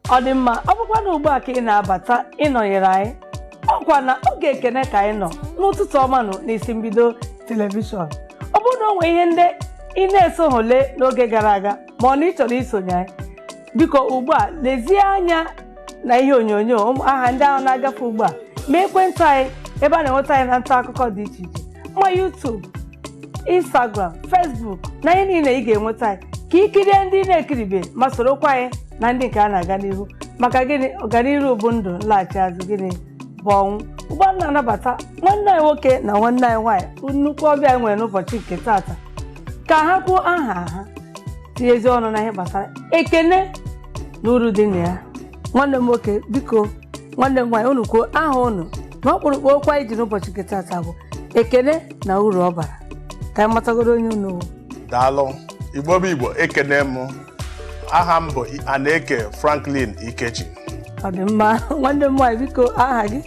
ọ dị mma ọ bụkwa na ugbu a ka ị na-abata ịnọnyere anyị ọkwa na oge ekene ka anyị nọ n'ụtụtụ ọma nọ n'isi mbido telivishọn ọ bụrụ na o nwere ihe ndị ị na-eso hole n'oge gara aga ma ọ na ị chọrọ isonye anyị biko ugbu a lezie anya na ihe onyonyo aha ndị ahụ na-agafe ugbu a ma ekwentị anyị ebe a na-enweta anyị na nta akụkọ dị iche iche ma YouTube, Instagram, Facebook na ihe niile ị ga-enweta anyị ka ị kirie ndị na-ekiribe ma sorokwa anyị na ndị nke a na-aga n'ihu maka gịnị ọganihu bụ ndụ nlaghachi azụ gịnị bụ ọnwụ ugbu a na-anabata nwanne anyị nwoke na nwanne anyị nwaanyị nnukwu ọbịa anyị nwere n'ụbọchị nke taata ka ha kwuo aha ha tinyezi ọnụ na ihe gbasara ekene na uru dị na ya. Nwanne m nwoke biko nwanne m nwaanyị unu kwuo aha unu na ọkpụrụkpụ okwu anyị ji n'ụbọchị nke taata bụ ekene na uru ọ bara ka anyị matagoro onye unu. Daalụ Igbo bụ Igbo ekene m aha m bụ Aneke Franklin Ikechi. Ọ dị mma nwanne m nwaanyị biko aha gị.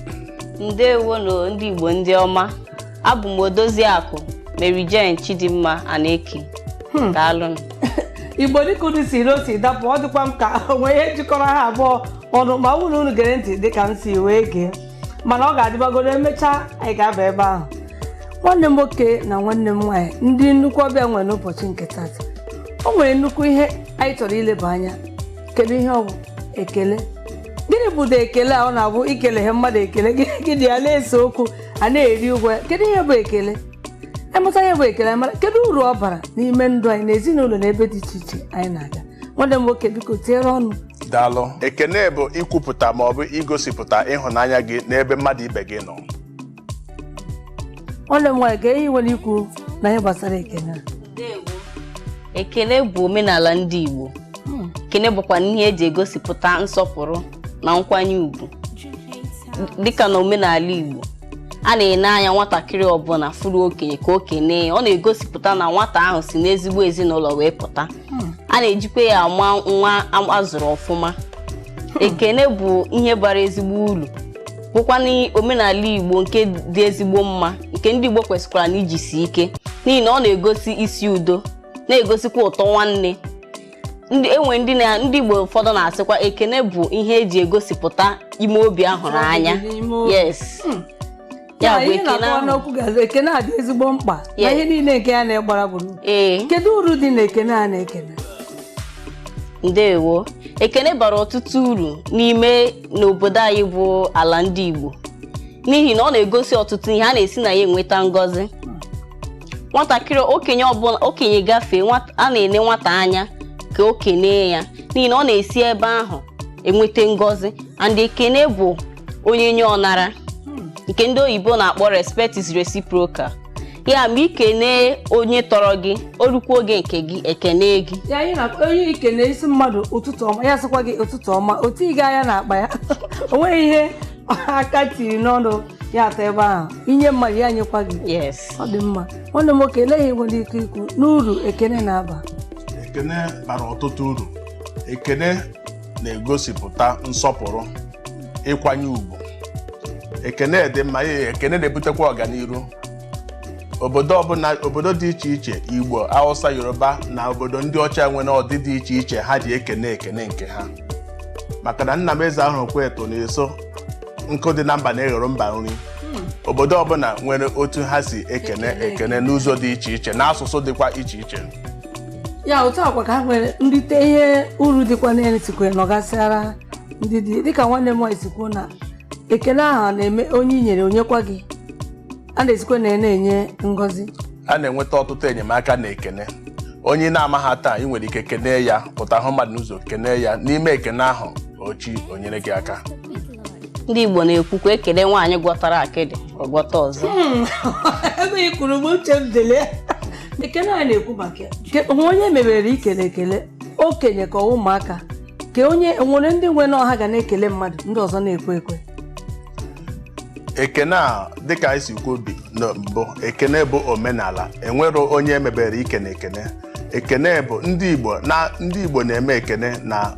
Ndewo na ndị Igbo ndị ọma abụ m Odoziakụ Mary Jane Chidimma Aneke. Daalụ. Igbo dịka unu si n'osi dapụ ọ dịkwa m ka onwe ihe jikọrọ ha abụọ ọnụ ma ọ unu gere ntị dịka m si wee gee mana ọ ga-adịbagoro emechaa anyị ga-aba ebe ahụ. Nwanne m nwoke na nwanne m nwaanyị ndị nnukwu ọbịa nwere n'ụbọchị nke taata o nwere nnukwu ihe anyị chọrọ ileba anya. Kedu ihe ọ bụ ekele? Gịnị bụ ụdị ekele a ọ na-abụ ikele ihe mmadụ ekele gịnị ya na-ese okwu a na-eri ụgwọ ya? Kedu ihe bụ ekele? Emụta ihe bụ ekele mara kedu uru ọ bara n'ime ndụ anyị na ezinụlọ na ebe dị iche iche anyị na-aga. Nwanne m nwoke biko tiere ọnụ. Daalụ. Ekene bụ ikwupụta ma ọ bụ igosipụta ịhụnanya gị n'ebe mmadụ ibe gị nọ. Nwanne m nwaanyị ga-ehi nwere ikwu na ihe gbasara ekele. Ekele bụ omenala ndị Igbo. Ekele bụkwa ihe eji egosipụta nsọpụrụ na nkwanye ùgwù. Dịka na omenala Igbo a na-ene anya nwatakịrị ọbụla furu okenye ka okenye ọ na-egosipụta na nwata ahụ si n'ezigbo ezinụlọ wee pụta. A na-ejikwa ya ama nwa azụrụ ọfụma. Ekele bụ ihe bara ezigbo uru bụkwa n'omenala Igbo nke dị ezigbo mma nke ndị Igbo kwesịkwara na ijisi ike n'ihi na ọ na-egosi isi udo na-egosikwa ụtọ nwanne. Enwe ndị Igbo ụfọdụ na-asịkwa ekele bụ ihe eji egosipụta ime obi ahụrụ anya. Yes. Ya bụ ekele a dị ezigbo mkpa na ihe niile nke ya na-egbara gburugburu. Kedu uru dị na ekele a na-ekele? Ndewo. Ekele bara ọtụtụ uru n'ime n'obodo anyị bụ ala ndị Igbo n'ihi na ọ na-egosi ọtụtụ ihe a na-esi na ya enweta ngọzi. Nwatakịrị okenye gafee a na-ene nwata anya ka okenye ya n'ihi na ọ na-esi ebe ahụ enweta ngọzi. And ekele bụ onyinye ọnara nke ndị oyibo na-akpọ respect is reciprocal. Ya ma ikene onye tọrọ gị orukwu oge nke gị ekene gị. Ya anyị na onye ikene isi mmadụ ụtụtụ ọma ya sịkwa gị ụtụtụ ọma otu ị gaa ya na-akpa ya o nweghị ihe aka tiri n'ọnụ ya atọ ebe ahụ inye mmadụ ya nyekwa gị. Yes. Ọ dị mma. Nwanne m nwoke eleghị nwere ike ikwu n'uru ekene na-aba. Ekene bara ọtụtụ uru. Ekene na-egosipụta nsọpụrụ ịkwanye ùgwù. Ekene dị mma ekene na-ebutekwa ọganiru. Obodo dị iche iche Igbo, Hausa, Yoruba na obodo ndị ọcha nwere ọdị dị iche iche ha ji ekene nke ha maka na nna m eze ahụ kweto na-eso nkụ dị na mba na-eghọrọ mba nri. Obodo ọbụla nwere otu ha si ekene n'ụzọ dị iche iche na asụsụ dịkwa iche iche. Ya otu akwa ka ha nwere nrite ihe uru dịkwa na-esikwe nọgasịara ndị dị dịka nwanne m nwaanyị sikwu na ekele ahụ na-eme onye i nyere onyekwa gị. A na-esikwe na-enye ngọzi. A na-enweta ọtụtụ enyemaka na ekene. Onye na-amaghị taa ị nwere ike kene ya pụta hụ mmadụ n'ụzọ kene ya n'ime ekene ahụ ochi onyere gị aka. Ndị Igbo na-ekwukwa ekele nwaanyị gwọtara akịdị ọgwọta ọzọ. Ebe ị kwuru m uche m dele ekele anyị na-ekwu maka onye mebere ikele ekele okenye ka ụmụaka ka onye nwere ndị nwe n'ọha ga na-ekele mmadụ ndị ọzọ na-ekwe ekwe. Ekene a dịka anyị si kwuo mbụ ekene bụ omenala enwere onye mebere ikene ekene. Ekene bụ ndị Igbo na-eme ekene na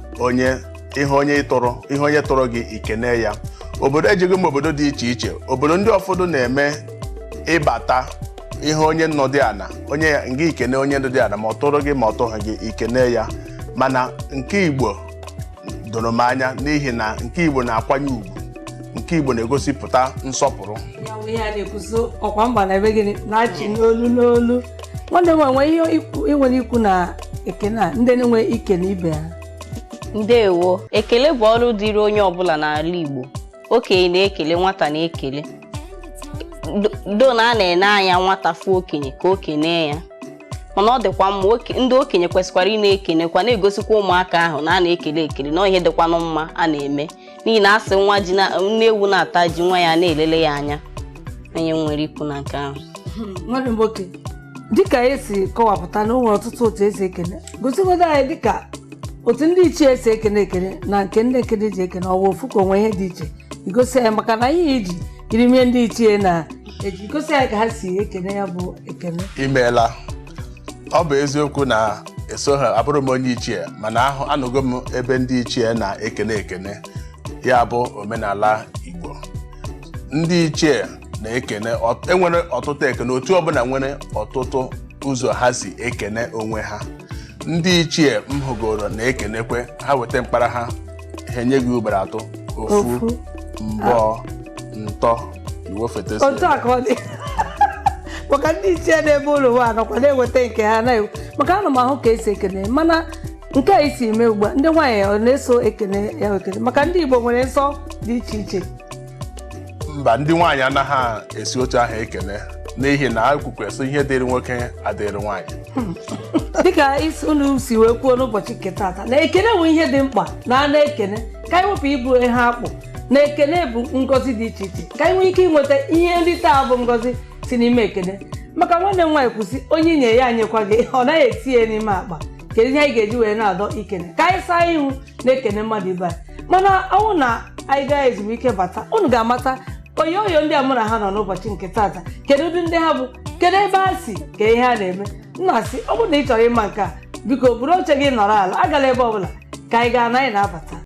ihe onye tụrụ gị ikene ya. Obodo ejighị m obodo dị iche iche obodo ndị ụfọdụ na-eme ịbata ihe onye nnọdụ ana onye ngị ikene onye ndụ dị ana ma ọ tụrụ gị ma ọ tụghị gị ikene ya mana nke Igbo doro m anya n'ihi na nke Igbo na-akwanye ugwu, nke Igbo na-egosipụta nsọpụrụ. ya bụ ihe a na-ekwusi ọkwa mba na ebe gịnị na-achị n'olu n'olu. nwanne m enwe ihe inwere ikwu na ekene a ndị na-enwe ike na ibe ha? Ndewo. Ekele bụ ọrụ dịrị onye ọbụla n'ala Igbo. Okenye na-ekele, nwata na-ekele. Do na a na-ene anya nwata fụ okenye ka okenye ya, mana ọ dịkwa mma ndị okenye kwesịkwara ị na-ekenekwa, na-egosikwa ụmụaka ahụ na a na-ekele ekele na ihe dịkwanụ mma a na-eme, n'ihi na asị nwa ji nne ewu na-ata ji nwa ya na-elele ya anya. Onye nwere ikwu na nke ahụ. nwanne m nwoke, dịka esi kọwapụta na o nwere ọtụtụ otu esi ekene, gosigodo anyị dịka otu ndị ichie esi ekene ekene na nke ndị ekene ji ekene ọwa ofu ka onwe ihe dị iche. igosi anyị maka na ihe iji irimie ndị ichie na-eji gosi anyị ka ha si ekene ya bụ ekene. Imeela. Ọ bụ eziokwu na eso ha abụrụ m onye ichie, mana anụgo m ebe ndị ichie na-ekene ekene, ya bụ omenala Igbo. Ndị ichie na-ekene, enwere ọtụtụ ekene, otu ọbụla nwere ọtụtụ ụzọ ha si ekene onwe ha. Ndị ichie m hụgoro na-ekenekwe, ha weta mkpara ha enye gị ugboro atọ, ofu, mbọ, ntọ, iwo fetesi. Otu a ka ọ dị maka ndị ichie na-ebe ụlọ nwa anọkwa na-eweta nke ha na-ewu, maka ana m ahụ ka esi ekene, mana nke a isi eme ugbu a ndị nwaanyị ọ na-eso ekene ya ekene, maka ndị Igbo nwere nsọ dị iche iche. Mba, ndị nwaanyị anaghị esi otu ahụ ekene, n'ihi na akwụkwesị ihe dịrị nwoke adịrị nwaanyị. dịka unu si wee kwuo n'ụbọchị nke taata na ekene bụ ihe dị mkpa na a na-ekene ka anyị wepụ ibu ihe akpụ na ekene bụ ngọzi dị iche iche, ka anyị nwee ike inweta ihe ndị taa bụ ngọzi si n'ime ekene. maka nwanne m nwaanyị kwụsị onye inye ya anyekwa gị, ọ naghị etinye n'ime akpa. kedu ihe anyị ga-eji wee na-adọ ikene ka anyị saa ihu na-ekene mmadụ ibe anyị? mana ọnwụ na anyị gaa ezumike bata, unu ga-amata onyonyo ndị a mụ na ha nọ n'ụbọchị nke taata, kedu ụdị ndị ha bụ, kedu ebe ha si, ka ihe ha na-eme. nna sị ọ bụrụ na ị chọrọ ịma nke a, biko buru oche gị nọrọ ala, agala ebe ọbụla, ka anyị gaa na anyị na-abata.